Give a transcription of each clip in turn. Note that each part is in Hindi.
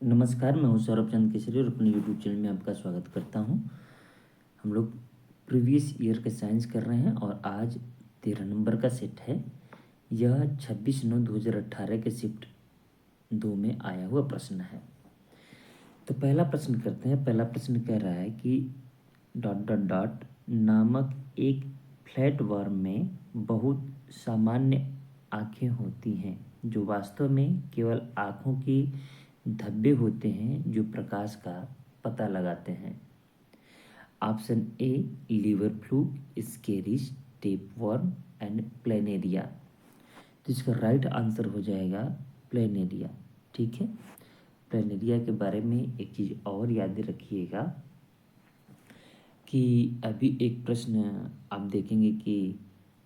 नमस्कार, मैं हूँ सौरभ चंद केसरी और अपने यूट्यूब चैनल में आपका स्वागत करता हूँ। हम लोग प्रीवियस ईयर के साइंस कर रहे हैं और आज 13 नंबर का सेट है। यह 26/9/2018 के शिफ्ट 2 में आया हुआ प्रश्न है। तो पहला प्रश्न करते हैं। पहला प्रश्न कह रहा है कि डॉट डॉट डॉट नामक एक फ्लैट वर्म में बहुत सामान्य आँखें होती हैं जो वास्तव में केवल आँखों की धब्बे होते हैं जो प्रकाश का पता लगाते हैं। Option A liver fluke, ascaris, tapeworm and planaria. तो इसका राइट आंसर हो जाएगा प्लेनेरिया। ठीक है, प्लेनेरिया के बारे में एक चीज़ और याद रखिएगा कि अभी एक प्रश्न आप देखेंगे कि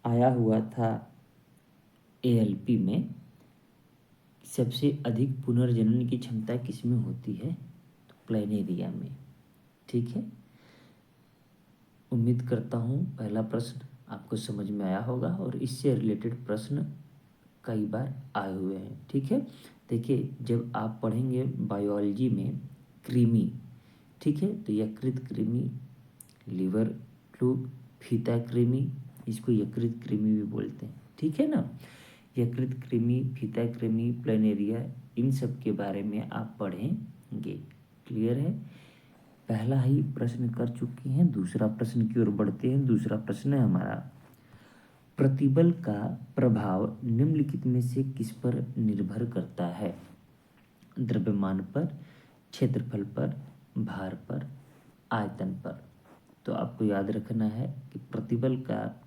आया हुआ था एएलपी में, सबसे अधिक पुनर्जनन की क्षमता किसमें होती है? तो प्लेनेरिया में। ठीक है, उम्मीद करता हूँ पहला प्रश्न आपको समझ में आया होगा और इससे रिलेटेड प्रश्न कई बार आए हुए हैं। ठीक है, देखिए जब आप पढ़ेंगे बायोलॉजी में कृमि, ठीक है, तो यकृत कृमि, लीवर फ्लूक, फीता कृमि, इसको यकृत कृमि भी बोलते हैं। ठीक है ना, यकृत कृमि, फीता कृमि, प्लेनेरिया, इन सब के बारे में आप पढ़ेंगे। क्लियर है? पहला ही प्रश्न कर चुके हैं, दूसरा प्रश्न की ओर बढ़ते हैं। दूसरा प्रश्न है हमारा, प्रतिबल का प्रभाव निम्नलिखित में से किस पर निर्भर करता है? द्रव्यमान पर, क्षेत्रफल पर, भार पर, आयतन पर। तो आपको याद रखना है कि प्रतिबल का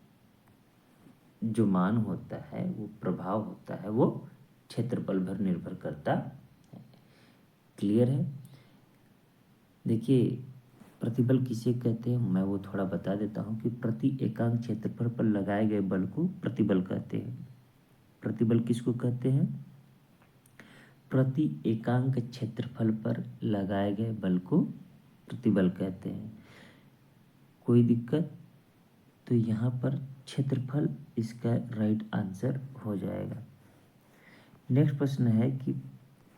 जो मान होता है, वो प्रभाव होता है, वो क्षेत्रफल पर निर्भर करता है। क्लियर है? देखिए प्रतिबल किसे कहते हैं, मैं वो थोड़ा बता देता हूँ कि प्रति एकांक क्षेत्रफल पर लगाए गए बल को प्रतिबल कहते हैं। प्रतिबल किसको कहते हैं? प्रति एकांक क्षेत्रफल पर लगाए गए बल को प्रतिबल कहते हैं। कोई दिक्कत? तो यहाँ पर क्षेत्रफल इसका राइट आंसर हो जाएगा। नेक्स्ट प्रश्न है कि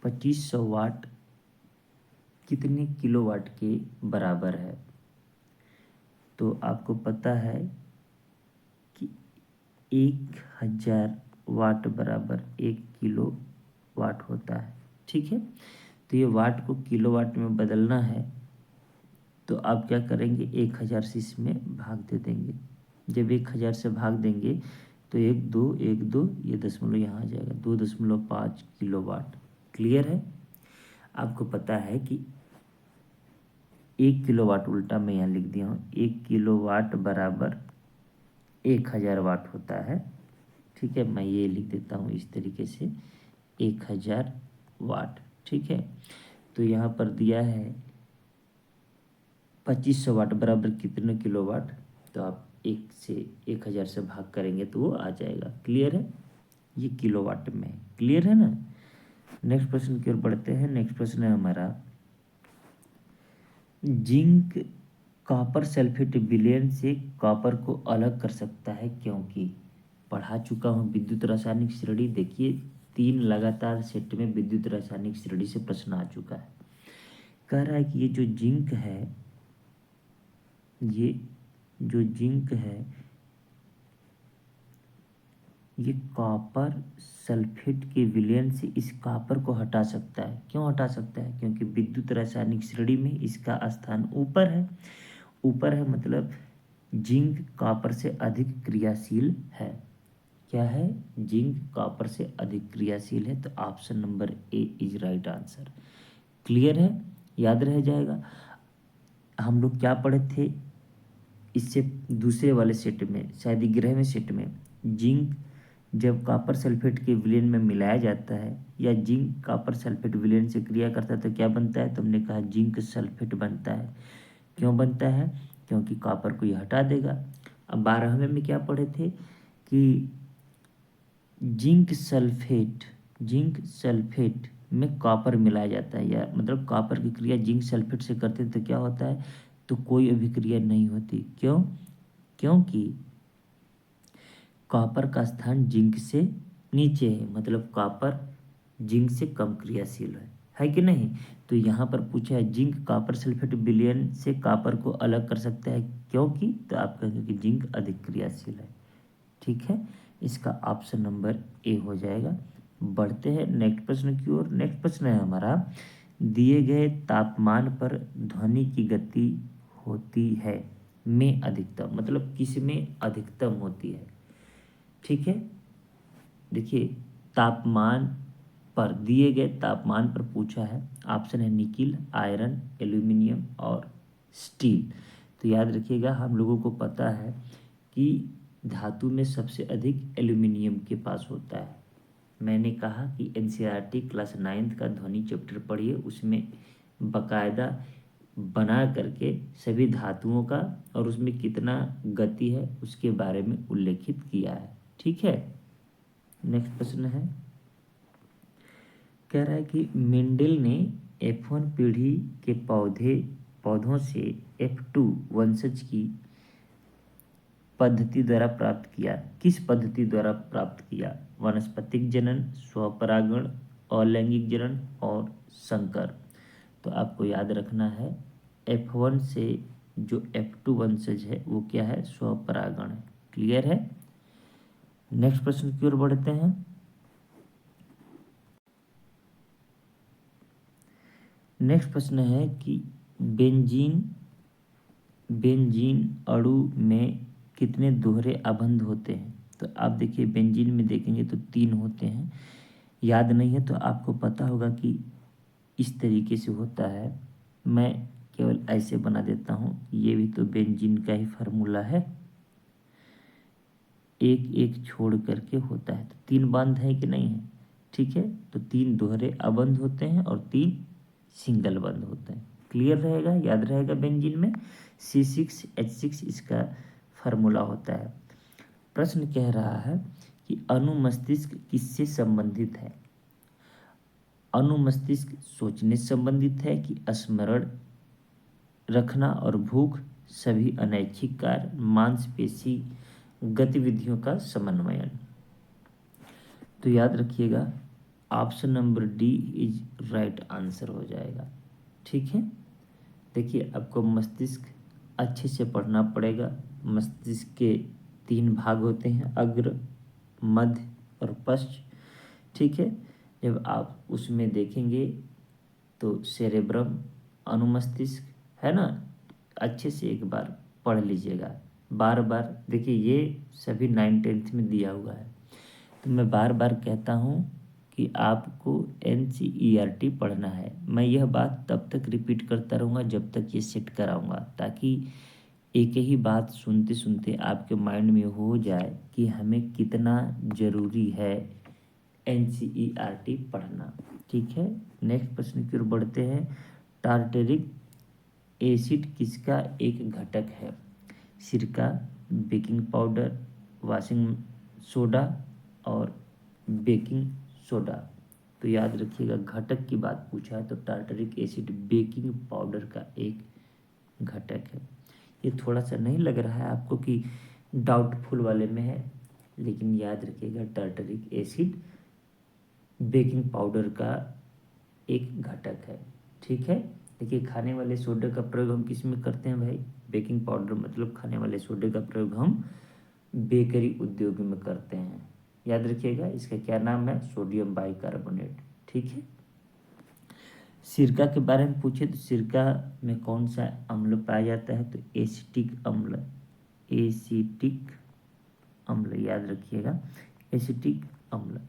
2500 वाट कितने किलोवाट के बराबर है? तो आपको पता है कि 1000 वाट बराबर 1 किलो वाट होता है। ठीक है, तो ये वाट को किलोवाट में बदलना है तो आप क्या करेंगे, 1000 से इसमें भाग दे देंगे। जब 1000 से भाग देंगे तो 1 2 ये दशमलव यहाँ आ जाएगा, 2.5 किलोवाट। क्लियर है? आपको पता है कि 1 किलोवाट, उल्टा मैं यहाँ लिख दिया हूँ, 1 किलोवाट बराबर 1000 वाट होता है। ठीक है, मैं ये लिख देता हूँ इस तरीके से, 1000 वाट। ठीक है, तो यहाँ पर दिया है 2500 वाट बराबर कितने किलोवाट, तो आप 1000 से भाग करेंगे तो वो आ जाएगा। क्लियर है? ये किलोवाट में है। क्लियर है ना? नेक्स्ट प्रश्न की ओर बढ़ते हैं। नेक्स्ट प्रश्न है हमारा, जिंक कॉपर सल्फेट विलयन से कॉपर को अलग कर सकता है क्योंकि? पढ़ा चुका हूँ विद्युत रासायनिक श्रेणी। देखिए 3 लगातार सेट में विद्युत रासायनिक श्रेणी से प्रश्न आ चुका है। कह रहा है कि ये जो जिंक है ये कॉपर सल्फेट के विलयन से इस कॉपर को हटा सकता है। क्यों हटा सकता है? क्योंकि विद्युत रासायनिक श्रेणी में इसका स्थान ऊपर है। ऊपर है मतलब जिंक कॉपर से अधिक क्रियाशील है। क्या है? जिंक कॉपर से अधिक क्रियाशील है। तो option number A is right answer. Clear है? याद रह जाएगा। हम लोग क्या पढ़े थे इससे दूसरे वाले सेट में, शायद 11वें सेट में, जिंक जब कॉपर सल्फेट के विलयन में मिलाया जाता है या जिंक कॉपर सल्फेट विलयन से क्रिया करता है तो क्या बनता है? तुमने कहा जिंक सल्फेट बनता है। क्यों बनता है? क्योंकि कॉपर को ये हटा देगा। अब 12वें में क्या पढ़े थे कि जिंक सल्फेट में कॉपर मिलाया जाता है, या मतलब कॉपर की क्रिया जिंक सल्फेट से करते हैं तो क्या होता है? तो कोई अभिक्रिया नहीं होती। क्यों? क्योंकि कॉपर का स्थान जिंक से नीचे है, मतलब कॉपर जिंक से कम क्रियाशील है। है कि नहीं। तो यहाँ पर पूछा है जिंक कॉपर सल्फेट विलयन से कॉपर को अलग कर सकता है क्योंकि, तो आप कहेंगे कि जिंक अधिक क्रियाशील है। ठीक है, इसका ऑप्शन नंबर ए हो जाएगा। बढ़ते हैं नेक्स्ट प्रश्न की ओर। नेक्स्ट प्रश्न है हमारा, दिए गए तापमान पर ध्वनि की गति होती है में अधिकतम, मतलब किस में अधिकतम होती है। ठीक है, देखिए तापमान पर, दिए गए तापमान पर पूछा है। ऑप्शन है निकिल, आयरन, एल्यूमिनियम और स्टील। तो याद रखिएगा, हम लोगों को पता है कि धातु में सबसे अधिक एल्यूमिनियम के पास होता है। मैंने कहा कि एनसीईआरटी क्लास 9th का ध्वनि चैप्टर पढ़िए, उसमें बकायदा बना करके सभी धातुओं का और उसमें कितना गति है उसके बारे में उल्लेखित किया है। ठीक है, नेक्स्ट प्रश्न है, कह रहा है कि मेंडल ने F1 पीढ़ी के पौधों से F2 वंशज की पद्धति द्वारा प्राप्त किया। किस पद्धति द्वारा प्राप्त किया? वानस्पतिक जनन, स्वपरागण, अलैंगिक जनन और संकर। तो आपको याद रखना है, F1 से जो F2 वंशज है वो क्या है? स्वपरागण है। क्लियर है। नेक्स्ट प्रश्न की ओर बढ़ते हैं। नेक्स्ट प्रश्न है कि बेंजीन अणु में कितने दोहरे अबंध होते हैं? तो आप देखिए बेंजीन में देखेंगे तो 3 होते हैं। याद नहीं है तो आपको पता होगा कि इस तरीके से होता है। मैं केवल ऐसे बना देता हूँ, ये भी तो बेंजीन का ही फार्मूला है, एक एक छोड़ करके होता है। तो 3 बंध है कि नहीं है? ठीक है, तो 3 दोहरे अबंध होते हैं और 3 सिंगल बंध होते हैं। क्लियर रहेगा, याद रहेगा। बेंजीन में C6H6 इसका फार्मूला होता है। प्रश्न कह रहा है कि अनुमस्तिष्क किससे संबंधित है? अनुमस्तिष्क सोचने से संबंधित है कि स्मरण रखना और भूख, सभी अनैच्छिक कार्य, मांसपेशी गतिविधियों का समन्वयन। तो याद रखिएगा, option number D is right answer हो जाएगा। ठीक है, देखिए आपको मस्तिष्क अच्छे से पढ़ना पड़ेगा। मस्तिष्क के 3 भाग होते हैं, अग्र, मध्य और पश्च। ठीक है, जब आप उसमें देखेंगे तो सेरेब्रम, अनुमस्तिष्क है ना, अच्छे से एक बार पढ़ लीजिएगा। बार बार देखिए, ये सभी 9th-10th में दिया हुआ है। तो मैं बार बार कहता हूँ कि आपको NCERT पढ़ना है। मैं यह बात तब तक रिपीट करता रहूँगा जब तक ये सेट कराऊँगा, ताकि एक ही बात सुनते सुनते आपके माइंड में हो जाए कि हमें कितना ज़रूरी है NCERT पढ़ना। ठीक है, नेक्स्ट प्रश्न की ओर बढ़ते हैं। टार्टेरिक एसिड किसका एक घटक है? सिरका, बेकिंग पाउडर, वॉशिंग सोडा और बेकिंग सोडा। तो याद रखिएगा, घटक की बात पूछा है तो टार्टरिक एसिड बेकिंग पाउडर का एक घटक है। ये थोड़ा सा नहीं लग रहा है आपको कि डाउटफुल वाले में है, लेकिन याद रखिएगा टार्टरिक एसिड बेकिंग पाउडर का एक घटक है। ठीक है, देखिए खाने वाले सोडे का प्रयोग हम किस में करते हैं भाई? बेकिंग पाउडर मतलब खाने वाले सोडे का प्रयोग हम बेकरी उद्योग में करते हैं। याद रखिएगा, इसका क्या नाम है? Sodium bicarbonate. ठीक है, सिरका के बारे में पूछे तो सिरका में कौन सा अम्ल पाया जाता है? तो एसिटिक अम्ल, एसिटिक अम्ल याद रखिएगा, एसिटिक अम्ल।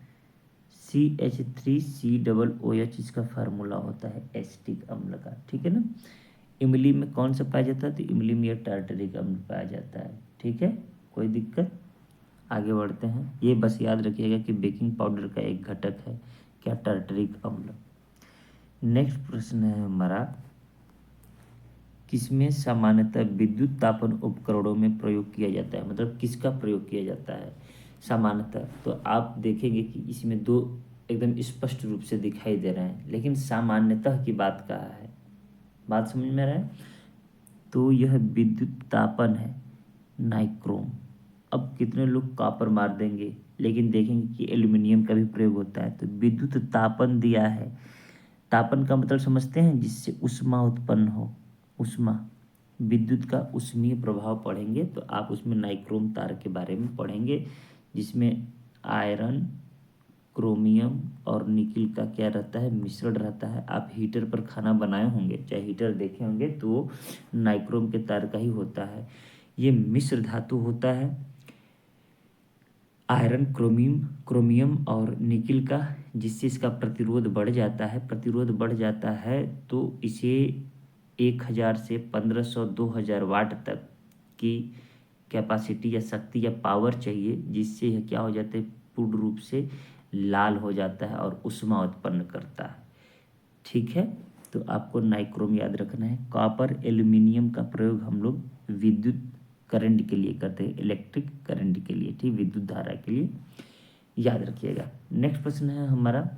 CH3COOH इसका फार्मूला होता है एसिटिक अम्ल का। ठीक है ना। इमली में कौन सा पाया जाता है? तो इमली में टार्टरिक अम्ल पाया जाता है। ठीक है, कोई दिक्कत? आगे बढ़ते हैं। ये बस याद रखिएगा कि बेकिंग पाउडर का एक घटक है क्या? टार्टरिक अम्ल। नेक्स्ट प्रश्न है हमारा, किसमें सामान्यतः विद्युत तापन उपकरणों में प्रयोग किया जाता है? मतलब किसका प्रयोग किया जाता है सामान्यतः? तो आप देखेंगे कि इसमें 2 एकदम स्पष्ट रूप से दिखाई दे रहे हैं, लेकिन सामान्यतः की बात कहा है। बात समझ में आ रहा है? तो यह विद्युत तापन है, नाइक्रोम। अब कितने लोग कॉपर मार देंगे, लेकिन देखेंगे कि एल्यूमिनियम का भी प्रयोग होता है। तो विद्युत तापन दिया है, तापन का मतलब समझते हैं, जिससे ऊष्मा उत्पन्न हो। ऊष्मा, विद्युत का ऊष्मीय प्रभाव पढ़ेंगे तो आप उसमें नाइक्रोम तार के बारे में पढ़ेंगे, जिसमें आयरन, क्रोमियम और निकिल का क्या रहता है, मिश्रण रहता है। आप हीटर पर खाना बनाए होंगे, चाहे हीटर देखे होंगे, तो वो नाइक्रोम के तार का ही होता है। ये मिश्र धातु होता है आयरन, क्रोमियम और निकिल का, जिससे इसका प्रतिरोध बढ़ जाता है। प्रतिरोध बढ़ जाता है तो इसे 1000 से 1500 2000 वाट तक की कैपेसिटी या शक्ति या पावर चाहिए, जिससे यह क्या हो जाता है, पूर्ण रूप से लाल हो जाता है और ऊष्मा उत्पन्न करता है। ठीक है, तो आपको नाइक्रोम याद रखना है। कॉपर, एल्यूमिनियम का प्रयोग हम लोग विद्युत करंट के लिए करते हैं, इलेक्ट्रिक करंट के लिए, ठीक, विद्युत धारा के लिए, याद रखिएगा। नेक्स्ट प्रश्न है हमारा,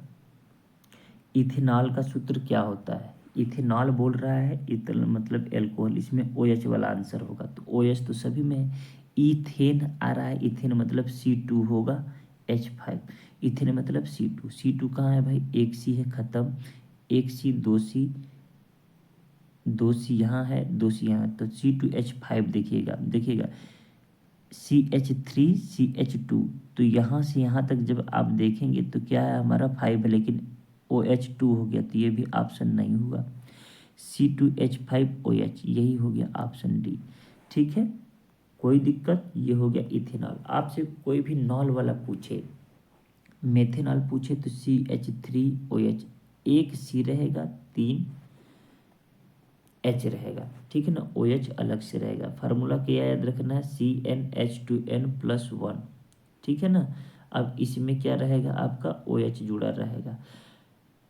इथेनॉल का सूत्र क्या होता है। इथेनॉल बोल रहा है, इथेनॉल मतलब एल्कोहल, इसमें OH वाला आंसर होगा। तो OH तो सभी में है। इथेन आ रहा है, इथेन मतलब C2 होगा, H5। इथेन मतलब C2, C2 कहाँ है भाई, एक C है, खत्म, एक C, दो सी यहाँ है, दो सी यहाँ, तो C2H5 देखिएगा, देखिएगा CH3 CH2, तो यहाँ से यहाँ तक जब आप देखेंगे तो क्या है, हमारा 5 है, लेकिन OH2 हो गया, तो ये भी ऑप्शन नहीं हुआ। C2H5OH, यही हो गया ऑप्शन डी। ठीक है, कोई दिक्कत, ये हो गया इथेनॉल। आपसे कोई भी नॉल वाला पूछे, मेथेनॉल पूछे, तो CH3OH, एक C रहेगा, 3 H रहेगा, ठीक है ना, OH अलग से रहेगा। फार्मूला क्या याद रखना है, CnH2n+1, ठीक है ना। अब इसमें क्या रहेगा, आपका OH जुड़ा रहेगा।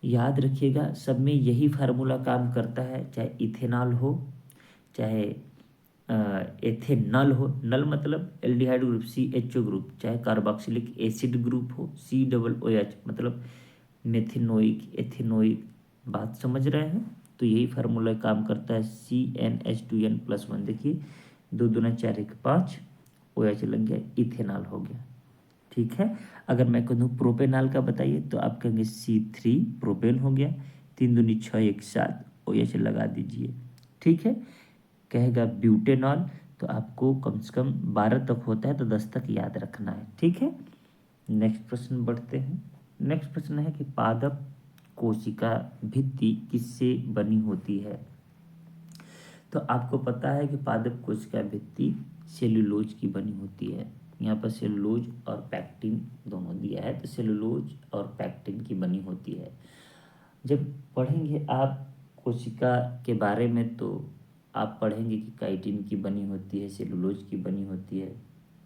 याद रखिएगा, सब में यही फार्मूला काम करता है, चाहे इथेनॉल हो, चाहे एथेनॉल हो। नल मतलब एल्डिहाइड ग्रुप, CHO ग्रुप, चाहे कार्बोक्सिलिक एसिड ग्रुप हो, COOH मतलब मेथेनोइक, एथेनोइक, बात समझ रहे हैं। तो यही फार्मूला काम करता है, CnH2n+1। देखिए, 2 दूना 4 1 5, OH लग गया, इथेनॉल हो गया। ठीक है, अगर मैं कहूँ प्रोपेनॉल का बताइए, तो आप कहेंगे C3 प्रोपेन हो गया, 3 दूनी 6 1 7, OH लगा दीजिए। ठीक है, कहेगा ब्यूटेनॉल, तो आपको कम से कम 12 तक होता है, तो 10 तक याद रखना है। ठीक है, नेक्स्ट प्रश्न बढ़ते हैं। नेक्स्ट प्रश्न है कि पादप कोशिका भित्ति किससे बनी होती है। तो आपको पता है कि पादप कोशिका भित्ति सेलुलोज की बनी होती है। यहाँ पर सेलुलोज और पैक्टिन दोनों दिया है, तो सेलुलोज और पैक्टिन की बनी होती है। जब पढ़ेंगे आप कोशिका के बारे में, तो आप पढ़ेंगे कि काइटिन की बनी होती है, सेलुलोज की बनी होती है।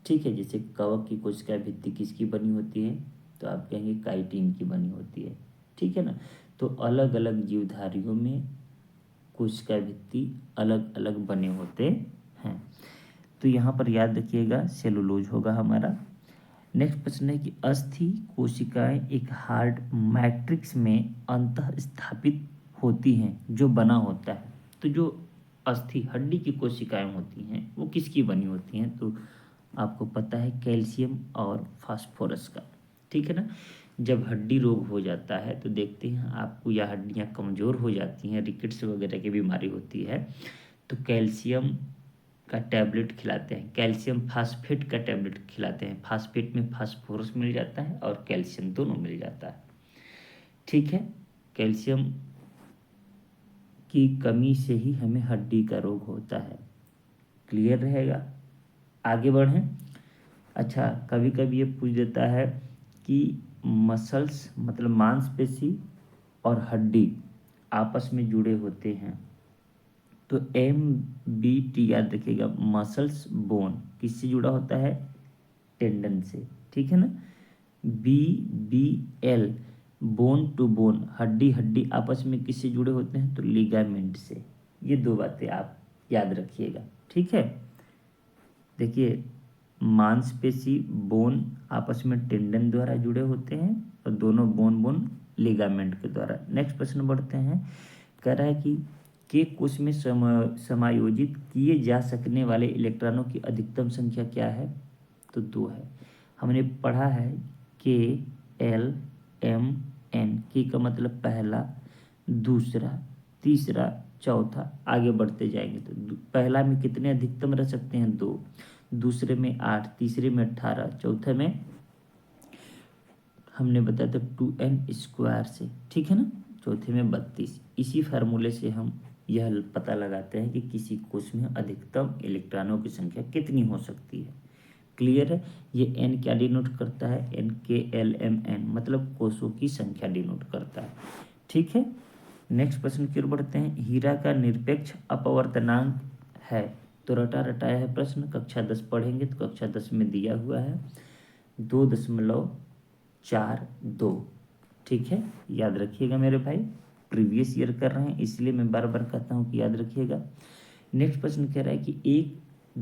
ठीक है, जैसे कवक की कोशिका भित्ति किसकी बनी होती है, तो आप कहेंगे काइटिन की बनी होती है। ठीक है ना, तो अलग अलग जीवधारियों में कोशिका भित्ति अलग अलग बने होते हैं। तो यहाँ पर याद रखिएगा सेलुलोज होगा हमारा। नेक्स्ट प्रश्न है कि अस्थि कोशिकाएं एक हार्ड मैट्रिक्स में अंतः स्थापित होती हैं जो बना होता है। तो जो अस्थि हड्डी की कोशिकाएं होती हैं वो किसकी बनी होती हैं, तो आपको पता है कैल्शियम और फास्फोरस का। ठीक है ना, जब हड्डी रोग हो जाता है तो देखते हैं आपको, या हड्डियां कमज़ोर हो जाती हैं, रिकेट्स वगैरह की बीमारी होती है, तो कैल्शियम का टैबलेट खिलाते हैं, कैल्शियम फास्फेट का टैबलेट खिलाते हैं। फास्फेट में फास्फोरस मिल जाता है और कैल्शियम दोनों मिल जाता है। ठीक है, कैल्शियम की कमी से ही हमें हड्डी का रोग होता है। क्लियर रहेगा, आगे बढ़ें। अच्छा, कभी कभी ये पूछ देता है कि मसल्स मतलब मांसपेशी और हड्डी आपस में जुड़े होते हैं, तो MBT याद रखिएगा, मसल्स बोन किससे जुड़ा होता है, टेंडन से। ठीक है ना, BBL बोन टू बोन, हड्डी हड्डी आपस में किससे जुड़े होते हैं, तो लिगामेंट से। ये दो बातें आप याद रखिएगा। ठीक है, देखिए मांसपेशी बोन आपस में टेंडन द्वारा जुड़े होते हैं और दोनों बोन बोन लिगामेंट के द्वारा। नेक्स्ट प्रश्न बढ़ते हैं, कह रहा है कि कोश में समायोजित किए जा सकने वाले इलेक्ट्रॉनों की अधिकतम संख्या क्या है, तो 2 है। हमने पढ़ा है KLMN, के का मतलब पहला, दूसरा, तीसरा, चौथा, आगे बढ़ते जाएंगे तो पहला में कितने अधिकतम रह सकते हैं? 2, दूसरे में 8, तीसरे में 18, चौथे में हमने बताया था 2n² से, ठीक है ना, चौथे में 32। इसी फार्मूले से हम यह पता लगाते हैं कि किसी कोश में अधिकतम इलेक्ट्रॉनों की संख्या कितनी हो सकती है। क्लियर है? ये n क्या डिनोट करता है? NKLMN, मतलब कोशों की संख्या डिनोट करता है। ठीक है, नेक्स्ट प्रश्न की ओर बढ़ते हैं। हीरा का निरपेक्ष अपवर्तनांक है, तो रटा रटाया है प्रश्न, कक्षा 10 पढ़ेंगे तो कक्षा 10 में दिया हुआ है 2.42। ठीक है, याद रखिएगा मेरे भाई, प्रीवियस ईयर कर रहे हैं इसलिए मैं बार बार कहता हूँ कि याद रखिएगा। नेक्स्ट प्रश्न कह रहा है कि एक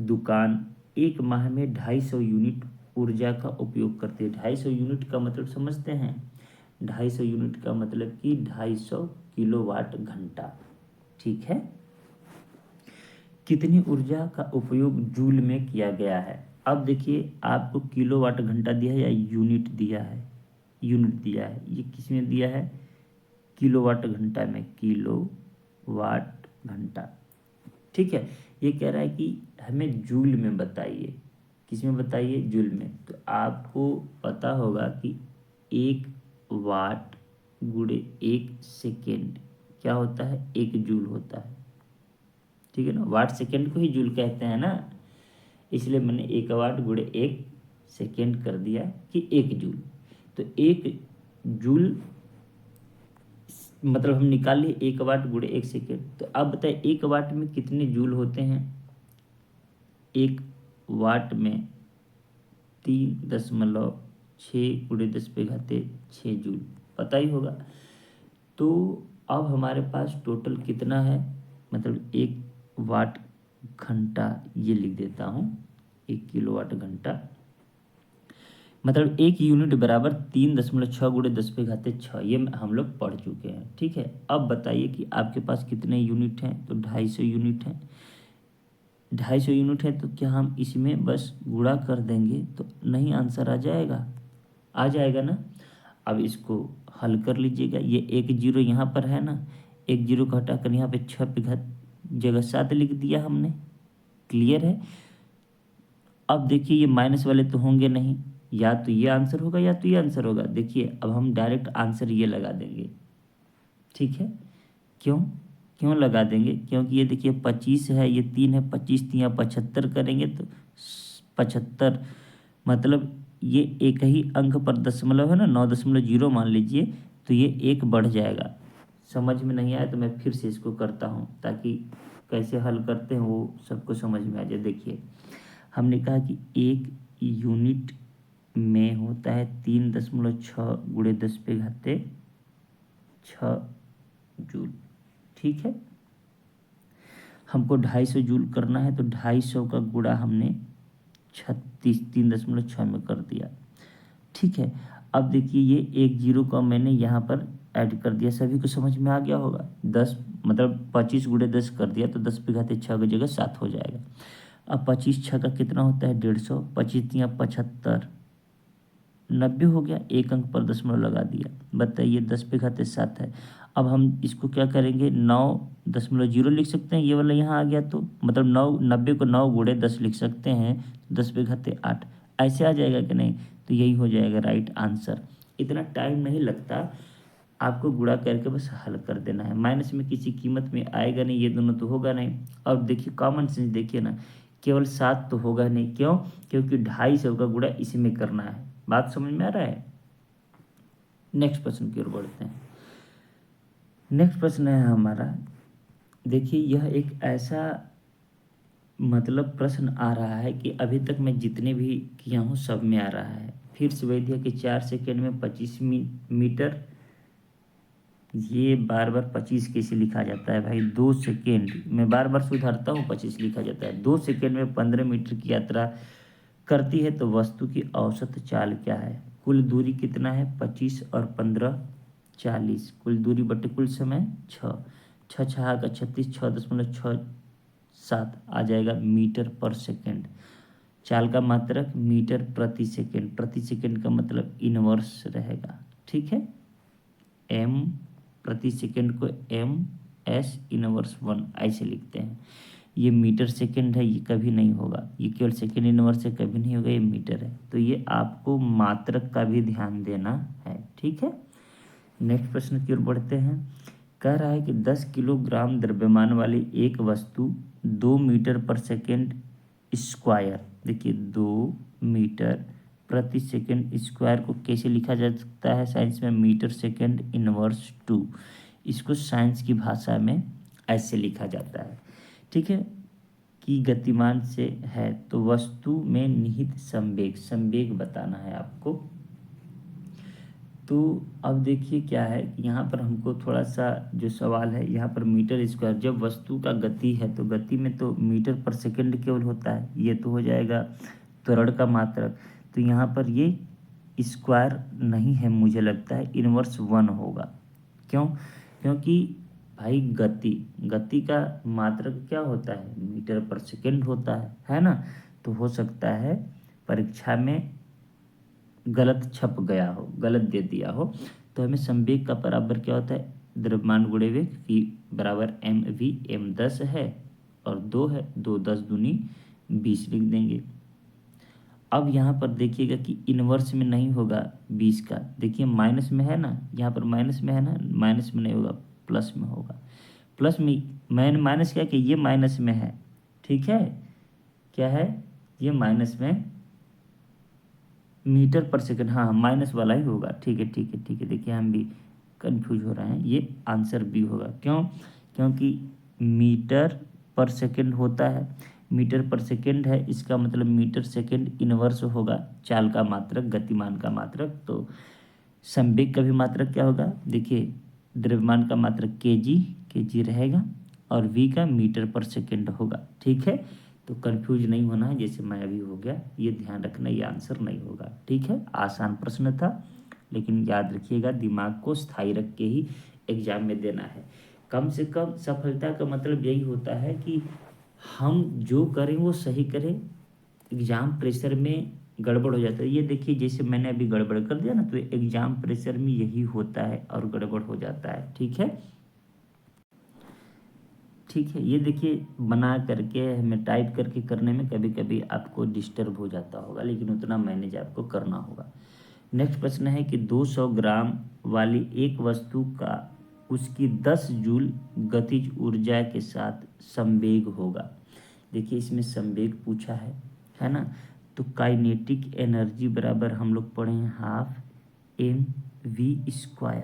दुकान एक माह में 250 यूनिट ऊर्जा का उपयोग करती है। 250 यूनिट का मतलब समझते हैं? 250 यूनिट का मतलब कि 250 किलोवाट घंटा। ठीक है, कितनी ऊर्जा का उपयोग जूल में किया गया है? अब देखिए, आपको किलोवाट घंटा दिया है या यूनिट दिया है? यूनिट दिया है। ये किस में दिया है? किलोवाट घंटा में, किलोवाट घंटा। ठीक है, ये कह रहा है कि हमें जूल में बताइए। किस में बताइए? जूल में। तो आपको पता होगा कि 1 वाट गुणे 1 सेकेंड क्या होता है? 1 जूल होता है। ठीक है ना, वाट सेकेंड को ही जूल कहते हैं ना, इसलिए मैंने 1 वाट गुणे 1 सेकेंड कर दिया कि 1 जूल। तो 1 जूल मतलब हम निकाल लिए 1 वाट गुणे 1 सेकेंड। तो अब बताइए 1 वाट में कितने जूल होते हैं? 1 वाट में 3.6 गुणे 10⁻6 जूल, पता ही होगा। तो अब हमारे पास टोटल कितना है? मतलब 1 वाट घंटा, ये लिख देता हूँ 1 किलोवाट घंटा, मतलब 1 यूनिट बराबर 3.6 गुणे 10⁻6। ये हम लोग पढ़ चुके हैं। ठीक है, अब बताइए कि आपके पास कितने यूनिट हैं? तो 250 यूनिट हैं। 250 यूनिट है तो क्या हम इसमें बस गुणा कर देंगे तो नहीं आंसर आ जाएगा? आ जाएगा ना। अब इसको हल कर लीजिएगा। ये 1 जीरो यहाँ पर है ना, 1 जीरो को हटाकर यहाँ पे 6 पे जगह 7 लिख दिया हमने। क्लियर है? अब देखिए ये माइनस वाले तो होंगे नहीं, या तो ये आंसर होगा या तो ये आंसर होगा। देखिए अब हम डायरेक्ट आंसर ये लगा देंगे। ठीक है, क्यों क्यों लगा देंगे? क्योंकि ये देखिए 25 है, ये 3 है, 25 3 75 करेंगे तो 75, मतलब ये एक ही अंक पर दशमलव है ना, 9.0 मान लीजिए, तो ये 1 बढ़ जाएगा। समझ में नहीं आया तो मैं फिर से इसको करता हूँ ताकि कैसे हल करते हैं वो सबको समझ में आ जाए। देखिए हमने कहा कि 1 यूनिट में होता है 3.6 गुणे 10⁻6 जूल। ठीक है, हमको 250 जूल करना है तो 250 का गुणा हमने 3.6 में कर दिया। ठीक है, अब देखिए ये 1 जीरो का मैंने यहाँ पर ऐड कर दिया। सभी को समझ में आ गया होगा? 10 मतलब 25 गुणे 10 कर दिया तो 10⁻6 की जगह 7 हो जाएगा। अब 25 6 का कितना होता है? 150, 25 3 75, 90 हो गया। 1 अंक पर दशमलव लगा दिया। बताइए 10⁻7 है। अब हम इसको क्या करेंगे? 9.0 लिख सकते हैं, ये वाला यहाँ आ गया तो मतलब 90 को 9 गुणे 10 लिख सकते हैं, 10⁻8 ऐसे आ जाएगा कि नहीं? तो यही हो जाएगा राइट आंसर। इतना टाइम नहीं लगता, आपको गुणा करके बस हल कर देना है। माइनस में किसी कीमत में आएगा नहीं, ये दोनों तो होगा नहीं। और देखिए कॉमन सेंस देखिए ना, केवल 7 तो होगा नहीं। क्यों? क्योंकि 250 का गुणा इसी में करना है। बात समझ में आ रहा है? नेक्स्ट प्रश्न की ओर बढ़ते हैं। नेक्स्ट प्रश्न है हमारा, देखिए यह एक ऐसा मतलब प्रश्न आ रहा है कि अभी तक मैं जितने भी किया हूँ सब में आ रहा है। फिर से वही दिया कि 4 सेकेंड में 25 मीटर। ये बार बार 25 कैसे लिखा जाता है भाई? 2 सेकेंड में बार बार सुधारता हूँ, 25 लिखा जाता है। 2 सेकेंड में 15 मीटर की यात्रा करती है तो वस्तु की औसत चाल क्या है? कुल दूरी कितना है? 25 और 15 40, कुल दूरी बटे कुल समय 6, 6 छहा का 36, 6.67 आ जाएगा मीटर पर सेकेंड। चाल का मात्रक मीटर प्रति सेकेंड, प्रति सेकेंड का मतलब इनवर्स रहेगा। ठीक है, m प्रति सेकंड को ms−1 ऐसे लिखते हैं। ये मीटर सेकंड है, ये कभी नहीं होगा, ये केवल सेकंड इनवर्स है, कभी नहीं होगा, ये मीटर है। तो ये आपको मात्रक का भी ध्यान देना है, ठीक है। नेक्स्ट प्रश्न की ओर बढ़ते हैं। कह रहा है कि 10 किलोग्राम द्रव्यमान वाली एक वस्तु 2 मीटर पर सेकेंड स्क्वायर, देखिए 2 मीटर प्रति सेकेंड स्क्वायर को कैसे लिखा जा सकता है साइंस में, मीटर सेकेंड इनवर्स 2। इसको साइंस की भाषा में ऐसे लिखा जाता है, ठीक है, कि गतिमान से है तो वस्तु में निहित संवेग, संवेग बताना है आपको। तो अब देखिए क्या है, यहाँ पर हमको थोड़ा सा जो सवाल है, यहाँ पर मीटर स्क्वायर, जब वस्तु का गति है तो गति में तो मीटर पर सेकंड केवल होता है, ये तो हो जाएगा त्वरण का मात्रक। तो यहाँ पर ये स्क्वायर नहीं है, मुझे लगता है इनवर्स 1 होगा। क्यों? क्योंकि भाई गति का मात्रक क्या होता है, मीटर पर सेकंड होता है ना। तो हो सकता है परीक्षा में गलत छप गया हो, गलत दे दिया हो। तो हमें संवेग का बराबर क्या होता है, द्रव्यमान गुणे वेग, v बराबर mv, m 10 है और 2 है, 2 10 दूनी 20 लिख देंगे। अब यहाँ पर देखिएगा कि इनवर्स में नहीं होगा 20 का, देखिए माइनस में है ना, यहाँ पर माइनस में है ना, माइनस में नहीं होगा, प्लस में होगा। प्लस में माइनस क्या कि ये माइनस में है, ठीक है, क्या है ये माइनस में, मीटर पर सेकंड, हाँ माइनस वाला ही होगा, ठीक है ठीक है ठीक है। देखिए हम भी कंफ्यूज हो रहे हैं, ये आंसर बी होगा। क्यों? क्योंकि मीटर पर सेकंड होता है, मीटर पर सेकंड है, इसका मतलब मीटर सेकंड इनवर्स होगा चाल का मात्रक, गतिमान का मात्रक। तो संवेग का भी मात्रक क्या होगा, देखिए द्रव्यमान का मात्रक केजी रहेगा और v का मीटर पर सेकंड होगा, ठीक है। तो कंफ्यूज नहीं होना है, जैसे मैं अभी हो गया, ये ध्यान रखना, ये आंसर नहीं होगा, ठीक है। आसान प्रश्न था, लेकिन याद रखिएगा दिमाग को स्थायी रख के ही एग्जाम में देना है। कम से कम सफलता का मतलब यही होता है कि हम जो करें वो सही करें, एग्जाम प्रेशर में गड़बड़ हो जाता है। ये देखिए जैसे मैंने अभी गड़बड़ कर दिया ना, तो एग्जाम प्रेशर में यही होता है और गड़बड़ हो जाता है, ठीक है ठीक है। ये देखिए बना करके हमें टाइप करके करने में कभी कभी आपको डिस्टर्ब हो जाता होगा, लेकिन उतना मैनेज आपको करना होगा। नेक्स्ट प्रश्न है कि 200 ग्राम वाली एक वस्तु का उसकी 10 जूल गतिज ऊर्जा के साथ संवेग होगा। देखिए इसमें संवेग पूछा है ना। तो काइनेटिक एनर्जी बराबर हम लोग पढ़े हैं हाफ mv²।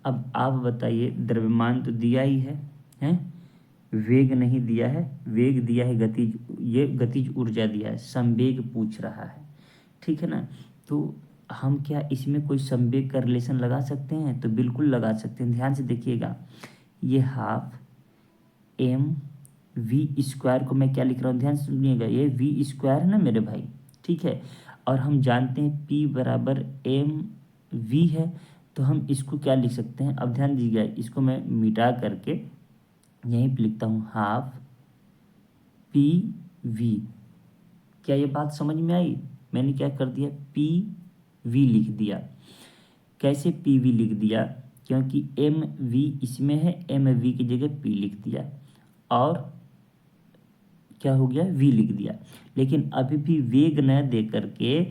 अब आप बताइए, द्रव्यमान तो दिया ही है, वेग नहीं दिया है, वेग दिया है गतिज, ये गतिज ऊर्जा दिया है, संवेग पूछ रहा है, ठीक है ना। तो हम क्या इसमें कोई संवेग का रिलेशन लगा सकते हैं? तो बिल्कुल लगा सकते हैं, ध्यान से देखिएगा। ये हाफ mv² को मैं क्या लिख रहा हूँ, ध्यान से सुनिएगा, ये v² है ना मेरे भाई, ठीक है। और हम जानते हैं p बराबर mv है, तो हम इसको क्या लिख सकते हैं, अब ध्यान दीजिएगा, इसको मैं मिटा करके यहीं पे लिखता हूँ हाफ pv। क्या ये बात समझ में आई? मैंने क्या कर दिया, pv लिख दिया। कैसे pv लिख दिया? क्योंकि mv इसमें है, mv की जगह p लिख दिया और क्या हो गया, v लिख दिया। लेकिन अभी भी वेग न दे करके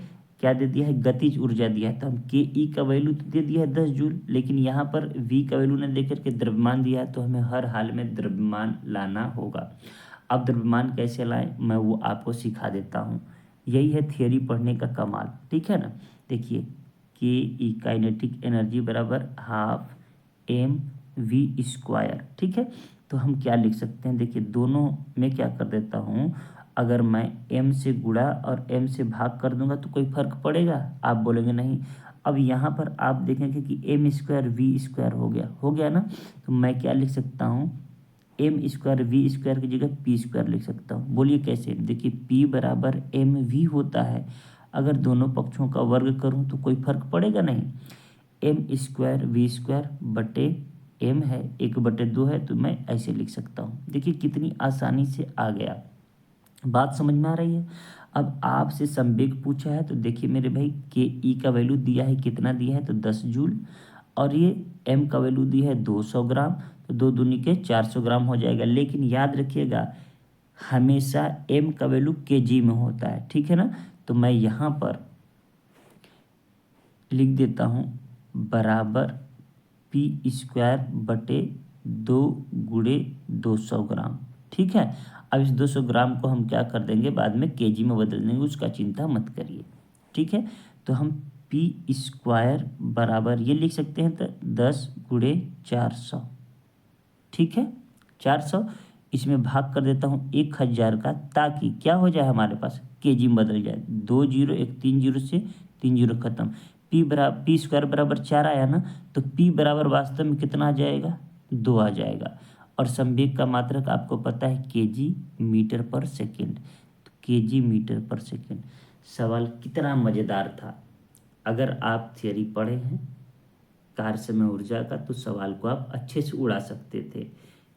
क्या दे दिया है, गतिज ऊर्जा दिया है। तो हम के ई का वैल्यू तो दे दिया है 10 जूल, लेकिन यहाँ पर v का वैल्यू न दे करके द्रव्यमान दिया है, तो हमें हर हाल में द्रव्यमान लाना होगा। अब द्रव्यमान कैसे लाएं, मैं वो आपको सिखा देता हूँ। यही है थियरी पढ़ने का कमाल, ठीक है ना। देखिए के ई काइनेटिक एनर्जी बराबर हाफ mv², ठीक है। तो हम क्या लिख सकते हैं, देखिए दोनों में क्या कर देता हूँ, अगर मैं m से गुणा और m से भाग कर दूंगा तो कोई फर्क पड़ेगा? आप बोलेंगे नहीं। अब यहाँ पर आप देखेंगे कि m² v² हो गया ना। तो मैं क्या लिख सकता हूँ, m² v² की जगह p² लिख सकता हूँ। बोलिए कैसे? देखिए p बराबर mv होता है, अगर दोनों पक्षों का वर्ग करूँ तो कोई फर्क पड़ेगा नहीं। m² v² बटे m है, 1/2 है, तो मैं ऐसे लिख सकता हूँ। देखिए कितनी आसानी से आ गया, बात समझ में आ रही है। अब आपसे संवेग पूछा है, तो देखिए मेरे भाई के ई का वैल्यू दिया है, कितना दिया है, तो 10 जूल, और ये m का वैल्यू दी है 200 ग्राम, तो 2 दूनी के 400 ग्राम हो जाएगा। लेकिन याद रखिएगा हमेशा m का वैल्यू kg में होता है, ठीक है ना। तो मैं यहाँ पर लिख देता हूँ बराबर p²/2 गुणे 200 ग्राम, ठीक है। अब इस 200 ग्राम को हम क्या कर देंगे, बाद में kg में बदल देंगे, उसका चिंता मत करिए, ठीक है। तो हम p² बराबर ये लिख सकते हैं तो 10 गुणे 400, ठीक है। 400 इसमें भाग कर देता हूँ 1000 का, ताकि क्या हो जाए हमारे पास kg में बदल जाए। 2 जीरो, एक 3 जीरो से 3 जीरो खत्म। p² बराबर 4 आया ना, तो p बराबर वास्तव में कितना आ जाएगा, 2 आ जाएगा। और संवेग का मात्रक आपको पता है kg मीटर पर सेकेंड, तो kg मीटर पर सेकेंड। सवाल कितना मज़ेदार था। अगर आप थियरी पढ़े हैं कार्य समय ऊर्जा का, तो सवाल को आप अच्छे से उड़ा सकते थे,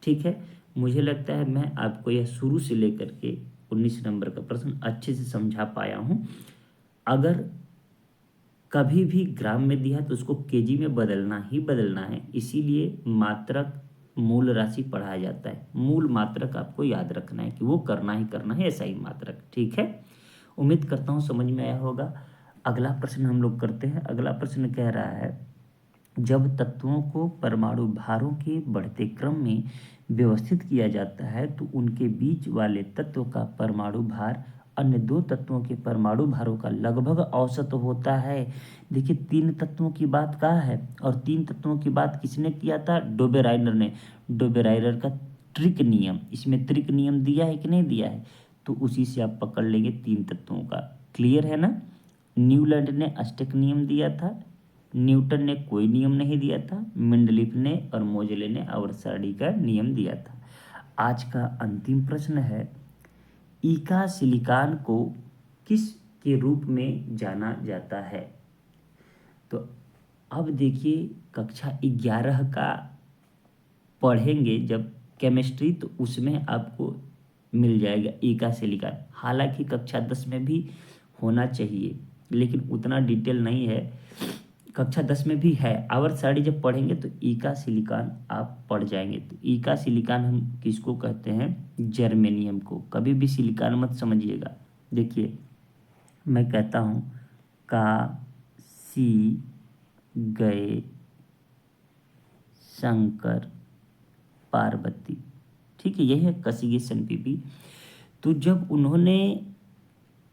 ठीक है। मुझे लगता है मैं आपको यह शुरू से लेकर के 19 नंबर का प्रश्न अच्छे से समझा पाया हूँ। अगर कभी भी ग्राम में दिया तो उसको केजी में बदलना ही बदलना है, इसीलिए मात्रक मूल राशि पढ़ाया जाता है। मूल मात्रक आपको याद रखना है कि वो करना ही करना है, ऐसा ही मात्रक, ठीक है। उम्मीद करता हूँ समझ में आया होगा। अगला प्रश्न हम लोग करते हैं। अगला प्रश्न कह रहा है, जब तत्वों को परमाणु भारों के बढ़ते क्रम में व्यवस्थित किया जाता है तो उनके बीच वाले तत्व का परमाणु भार अन्य 2 तत्वों के परमाणु भारों का लगभग औसत होता है। देखिए 3 तत्वों की बात कहा है, और 3 तत्वों की बात किसने किया था, डोबेराइनर ने। डोबेराइनर का ट्रिक नियम, इसमें ट्रिक नियम दिया है कि नहीं दिया है, तो उसी से आप पकड़ लेंगे 3 तत्वों का। क्लियर है ना। न्यूलैंड ने अष्टक नियम दिया था, न्यूटन ने कोई नियम नहीं दिया था, मेंडलीफ ने और मोजले ने आवर्त सारणी का नियम दिया था। आज का अंतिम प्रश्न है, ईका सिलिकॉन को किस के रूप में जाना जाता है। तो अब देखिए कक्षा 11 का पढ़ेंगे जब केमिस्ट्री, तो उसमें आपको मिल जाएगा ईका सिलिकॉन। हालांकि कक्षा 10 में भी होना चाहिए, लेकिन उतना डिटेल नहीं है। कक्षा 10 में भी है, आवर्त सारणी जब पढ़ेंगे तो ईका सिलिकॉन आप पढ़ जाएंगे। तो ईका सिलिकॉन हम किसको कहते हैं, जर्मेनियम को। कभी भी सिलिकॉन मत समझिएगा। देखिए मैं कहता हूँ काशी गए शंकर पार्वती, ठीक है, यही है काशी गए शंकर। तो जब उन्होंने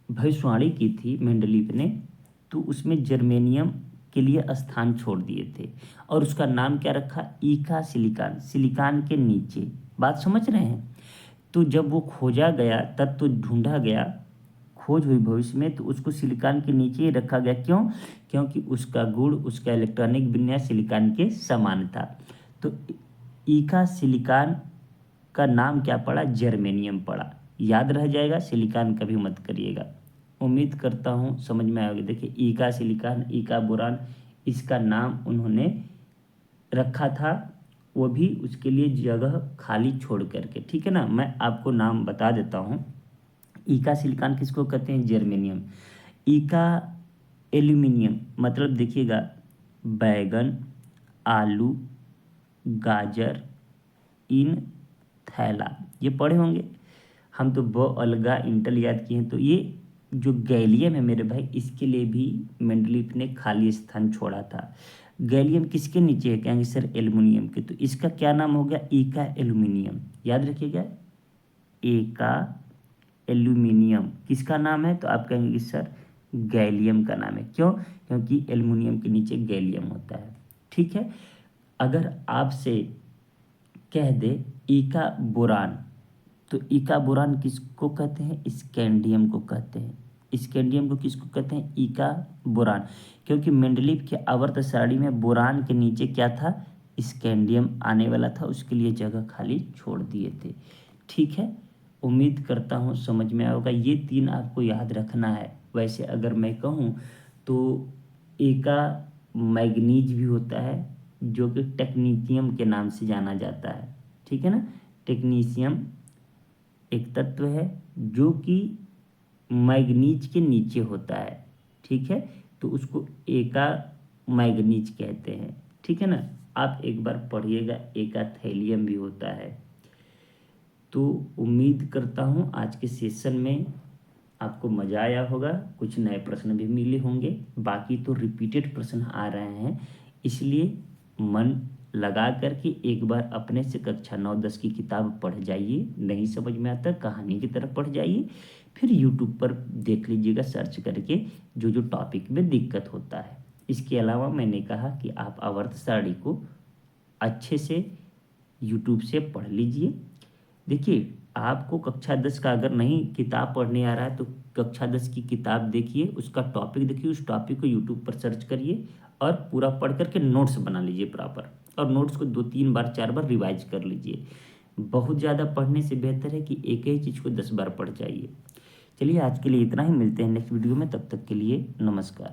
भविष्यवाणी की थी मेंडलीफ ने, तो उसमें जर्मेनियम के लिए स्थान छोड़ दिए थे और उसका नाम क्या रखा, ईका सिलिकॉन, सिलिकॉन के नीचे। बात समझ रहे हैं। तो जब वो खोजा गया, तब तो ढूंढा गया, खोज हुई भविष्य में, तो उसको सिलिकॉन के नीचे ही रखा गया। क्यों, क्योंकि उसका गुण, उसका इलेक्ट्रॉनिक विन्यास सिलिकॉन के समान था। तो ईका सिलिकॉन का नाम क्या पड़ा, जर्मेनियम पड़ा। याद रह जाएगा, सिलिकॉन कभी मत करिएगा। उम्मीद करता हूँ समझ में आएगी। देखिए ईका सिलिकॉन, ईका बोरान, इसका नाम उन्होंने रखा था, वो भी उसके लिए जगह खाली छोड़ करके, ठीक है ना। मैं आपको नाम बता देता हूँ। ईका सिलिकॉन किसको कहते हैं, जर्मेनियम। ईका एल्यूमिनियम, मतलब देखिएगा बैगन, आलू, गाजर, इन थैला, ये पढ़े होंगे हम तो। ब अलगा इंटल याद किए हैं। तो ये जो गैलियम है मेरे भाई, इसके लिए भी मेंडलीफ ने खाली स्थान छोड़ा था। गैलियम किसके नीचे है, कहेंगे सर एल्युमिनियम के, तो इसका क्या नाम हो गया, ईका एल्यूमिनियम। याद रखिएगा ईका एल्यूमिनियम किसका नाम है, तो आप कहेंगे कि सर गैलियम का नाम है। क्यों, क्योंकि एल्युमिनियम के नीचे गैलियम होता है, ठीक है। अगर आपसे कह दे ईका बोरान, तो ईका बोरान किसको कहते हैं, स्कैंडियम को कहते हैं। स्कैंडियम को किसको कहते हैं, ईका बोरान, क्योंकि मेंडलीफ के आवर्त सारणी में बोरान के नीचे क्या था, स्कैंडियम आने वाला था, उसके लिए जगह खाली छोड़ दिए थे, ठीक है। उम्मीद करता हूँ समझ में आएगा। ये 3 आपको याद रखना है। वैसे अगर मैं कहूँ तो ईका मैग्नीज भी होता है, जो कि टेक्नीशियम के नाम से जाना जाता है, ठीक है ना। टेक्नीशियम एक तत्व है जो कि मैग्नीज के नीचे होता है, ठीक है, तो उसको एका मैग्नीज कहते हैं। ठीक है ना। आप एक बार पढ़िएगा, एकाथेलियम भी होता है। तो उम्मीद करता हूँ आज के सेशन में आपको मज़ा आया होगा, कुछ नए प्रश्न भी मिले होंगे। बाकी तो रिपीटेड प्रश्न आ रहे हैं, इसलिए मन लगा करके एक बार अपने से कक्षा 9-10 की किताब पढ़ जाइए। नहीं समझ में आता कहानी की तरफ पढ़ जाइए, फिर यूट्यूब पर देख लीजिएगा सर्च करके जो जो टॉपिक में दिक्कत होता है। इसके अलावा मैंने कहा कि आप आवर्त सारणी को अच्छे से यूट्यूब से पढ़ लीजिए। देखिए, आपको कक्षा 10 का अगर नहीं किताब पढ़ने आ रहा है तो कक्षा 10 की किताब देखिए, उसका टॉपिक देखिए, उस टॉपिक को यूट्यूब पर सर्च करिए और पूरा पढ़ करके नोट्स बना लीजिए प्रॉपर, और नोट्स को 2-3 बार 4 बार रिवाइज कर लीजिए। बहुत ज़्यादा पढ़ने से बेहतर है कि एक ही चीज़ को 10 बार पढ़ जाइए। चलिए आज के लिए इतना ही, मिलते हैं नेक्स्ट वीडियो में, तब तक के लिए नमस्कार।